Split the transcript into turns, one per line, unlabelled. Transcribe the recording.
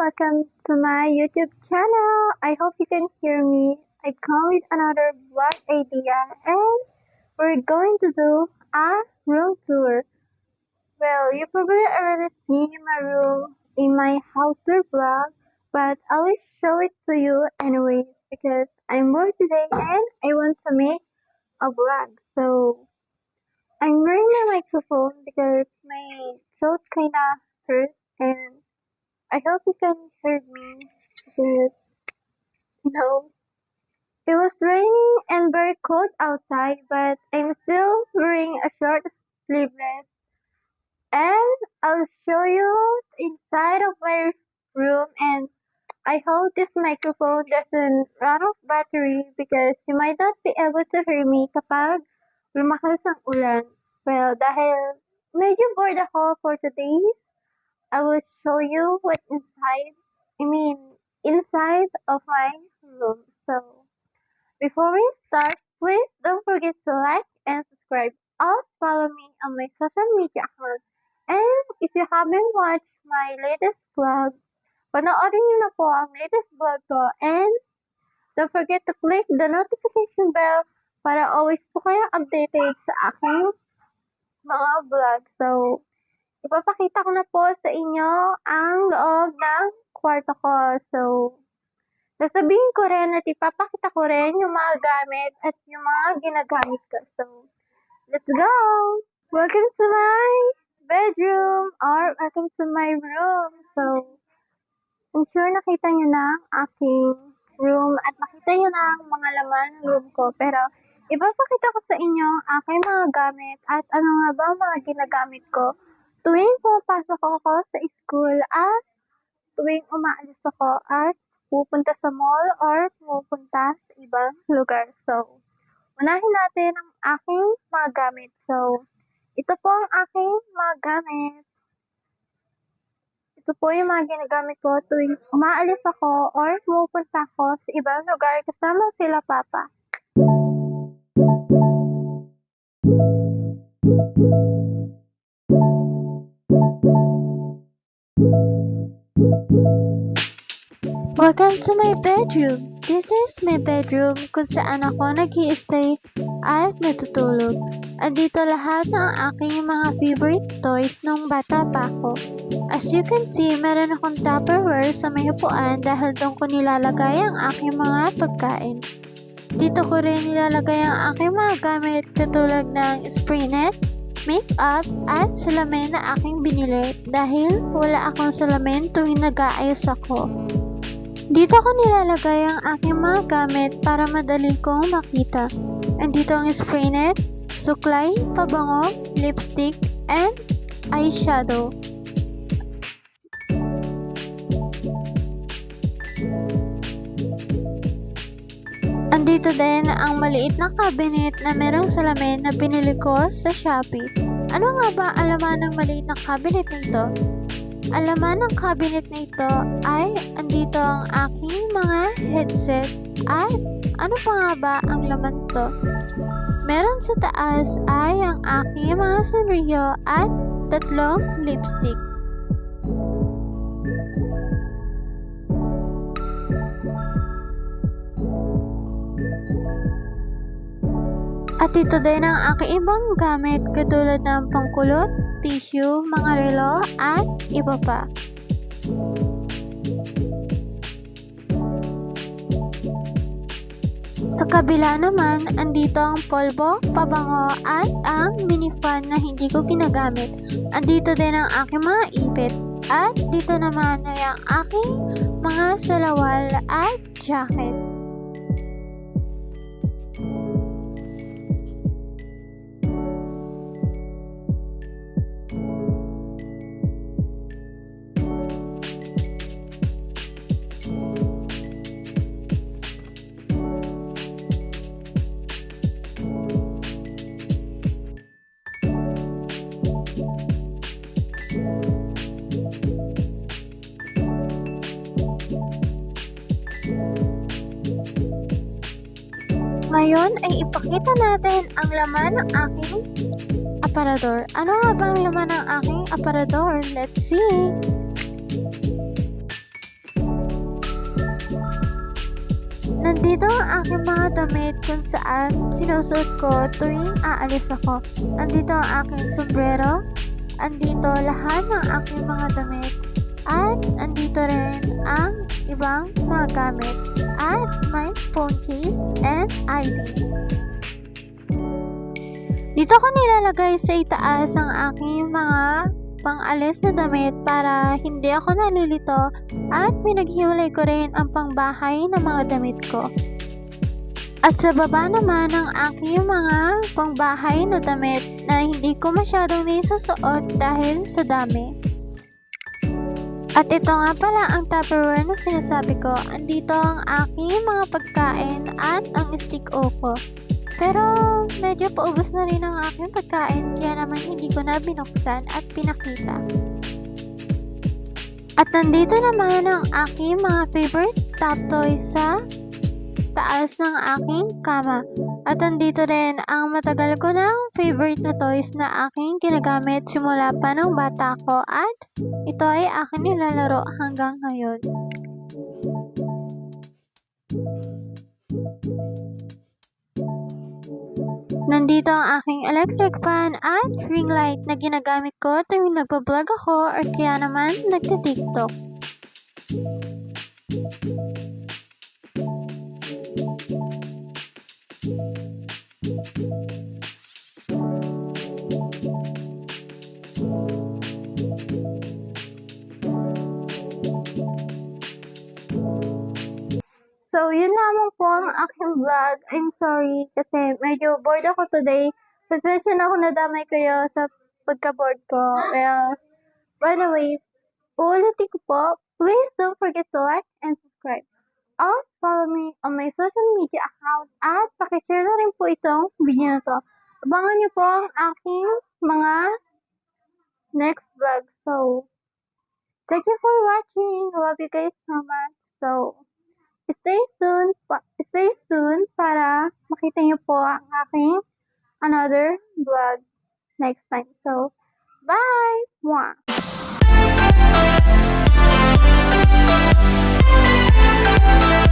welcome to my YouTube channel. I hope you can hear me. I come with another vlog idea and we're going to do a room tour. Well, you probably already seen my room in my house tour vlog, but I will show it to you anyways because I'm bored today and I want to make a vlog. So I'm wearing my microphone because my throat kinda hurt and I hope you can hear me because, it was raining and very cold outside, but I'm still wearing a short sleeveless. And I'll show you inside of my room and I hope this microphone doesn't run out battery because you might not be able to hear me kapag lumakas ang ulan. Well, dahil medyo bored ako for today's, I will show you what's inside of my room. So, before we start, please don't forget to like and subscribe. Also, follow me on my social media account. And if you haven't watched my latest vlog, panoorin niyo na po ang latest vlog ko. And don't forget to click the notification bell para always po kayo updated sa aking mga vlog. So, ipapakita ko na po sa inyo ang loob ng kwarto ko. So, sasabihin ko rin at ipapakita ko rin yung mga gamit at yung mga ginagamit ko. So, let's go! Welcome to my bedroom or welcome to my room. So, I'm sure nakita nyo na ang aking room at nakita nyo na ang mga laman ng room ko. Pero, ipapakita ko sa inyo ang aking mga gamit at ano nga ba ang mga ginagamit ko tuwing pumapasok ako sa school at tuwing umaalis ako at pupunta sa mall or pupunta sa ibang lugar. So, unahin natin ang aking mga gamit. So, ito po ang aking mga gamit. Ito po yung mga ginagamit ko tuwing umaalis ako or pupunta ako sa ibang lugar kasama sila papa. Welcome to my bedroom. This is my bedroom kung saan ako nag-i-stay at natutulog. Andito lahat ng aking mga favorite toys nung bata pa ako. As you can see, meron akong Tupperware sa may upuan dahil doon ko nilalagay ang aking mga pagkain. Dito ko rin nilalagay ang aking mga gamit katulad ng spray net, makeup at salamin na aking binili dahil wala akong salamin tuwing nag-aayos ako. Dito ko nilalagay ang aking mga gamit para madali kong makita. Andito ang spray net, suklay, pabango, lipstick, and eyeshadow. Andito din ang maliit na cabinet na merong salamin na pinili ko sa Shopee. Ano nga ba ang laman ng maliit na cabinet na ito? Ang laman ng cabinet na ito ay andito ang aking mga headset at ano pa nga ba ang laman to? Meron sa taas ay ang aking mga sanrio at 3 lipstick. At ito din ang aking ibang gamit katulad ng pangkulot, tissue, mga relo, at iba pa. Sa kabila naman, andito ang polvo, pabango, at ang mini fan na hindi ko ginagamit. Andito din ang aking mga ipit. At dito naman ay ang aking mga salawal at jacket. Ngayon ay ipakita natin ang laman ng aking aparador. Ano nga ba ang laman ng aking aparador? Let's see! Andito ang aking mga damit kung saan sinusuot ko tuwing aalis ako. Andito ang aking sombrero. Andito lahat ng aking mga damit. At andito rin ang ibang mga gamit. At my phone case and ID. Dito ko nilalagay sa itaas ang aking mga pang-alis na damit para hindi ako nalilito at pinaghiwalay ko rin ang pangbahay na mga damit ko. At sa baba naman ang aking mga pangbahay na damit na hindi ko masyadong nisusuot dahil sa dami. At ito nga pala ang Tupperware na sinasabi ko. Andito ang aking mga pagkain at ang stick-o ko. Pero medyo paubos na rin ang aking pagkain kaya naman hindi ko na binuksan at pinakita. At nandito naman ang aking mga favorite top toys sa taas ng aking kama. At nandito rin ang matagal ko ng favorite na toys na aking ginagamit simula pa nung bata ko at ito ay aking nilalaro hanggang ngayon. Nandito ang aking electric fan at ring light na ginagamit ko tuwing nagpa-vlog ako or kaya naman nagti-TikTok. So, yun lamang po ang aking vlog. I'm sorry kasi medyo bored ako today. Pasensya na ako nadamay kayo sa pagka-bored ko. Well, by the way, uulitin ko po, please don't forget to like and subscribe. Also, follow me on my social media account at pakishare na rin po itong video na to. Abangan niyo po ang aking mga next vlog. So, thank you for watching. Love you guys so much. So, stay tuned para makita niyo po ang aking another vlog next time. So, bye! Mwah!